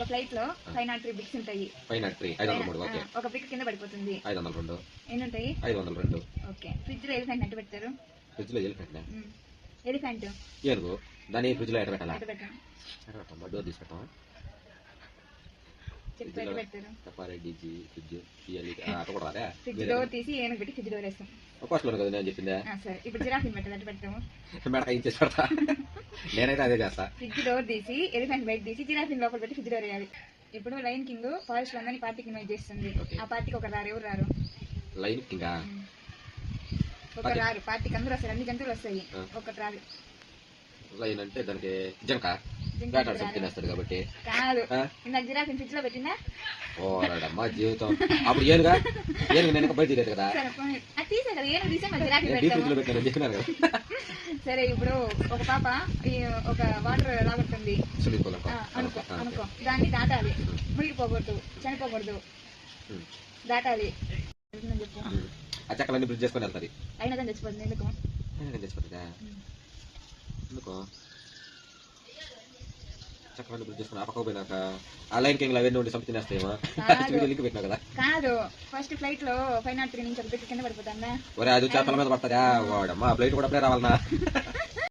Flight లో 503 bricks ఉంటాయి. 503 okay. ఒక బ్రిక్ కింద పడిపోతుంది. 502 ఎన్ని ఉంటాయి? 502. ఓకే. ఫ్రిడ్జ్ లో ఎలిఫెంట్ అంటే పెడతారు. ఫ్రిడ్జ్ లో ఎలిఫెంట్ ఎలిఫెంట్ ఏనుగు దాన్ని ఫ్రిడ్జ్ లో ఎట్ట పెట్టాలా? పెట్టాను. డోర్ తీసి పెట్టామా? ఫ్రిడ్జ్ డోర్ తీసి ఏనుగు పెట్టి ఫ్రిడ్జ్ డోర్ వేస్తాం. కదా నేను చెప్పిందా? సరే ఇప్పుడు జిరాఫీ పెట్టాలంటే పెడతాము. మెడకాయ ఇచ్చేసి పెడతా. నేనైతే అదే చేస్తా. ఫ్రిడ్జ్ డోర్ తీసి ఎలిఫెంట్ బయట తీసి జిరాఫీ లోపల పెట్టి ఫ్రిడ్జ్ డోర్ వేయాలి. ఇప్పుడు లైన్ కింగ్ ఫారెస్ట్ అందరినీ పార్టీకి ఇన్వైట్ చేస్తుంది. ఆ పార్టీకి ఒక రారు. ఎవరు రారు? లైన్ కింగ్ ఒక రారు. పార్టీకి అందరూ వస్తారు. అన్ని జంతువులు వస్తాయి. ఒకటి రారు. లైన్ అంటే దానికి జంక తినేస్తాడు కాబట్టి కాదు. ఇందాక జిరాఫీ ఫ్రిడ్జ్ లో పెట్టిందా? ఓడమ్మా జీవితం. అప్పుడు ఏనుగా నేను బయట తీరేది కదా. తీసే కదా ఏనుగు తీసే మరి జిరాఫీ చెప్పినారు కదా. సరే ఇప్పుడు ఒక పాప ఒక వాటర్ లాగుతుంది అనుకో అనుకో. దాన్ని దాటాలి. మునిగిపోకూడదు, చనిపోకూడదు, దాటాలి. చెప్పు. ఆ చెక్కలన్నీ బ్రిడ్జ్ చేసుకొని వెళ్తారు. అయినా కానీ చచ్చిపోతుంది. ఎందుకు చచ్చిపోతుందా? ఎందుకో చక్కగా బ్రిడ్జ్ చేసుకుని ఆ పక్క పోయినాక ఆ లైన్ కింగ్ అవన్నీ ఉండి సంపి తినేస్తాయేమో. పెట్టినా కదా. కాదు, ఫస్ట్ ఫ్లైట్ లో 503 నుంచి ఒక కింద పడిపోతుందా? ఒరే అది చేపల మీద పడతారా? వాడమ్మా ఫ్లైట్ కూడా అప్పుడే రావాలన్నా.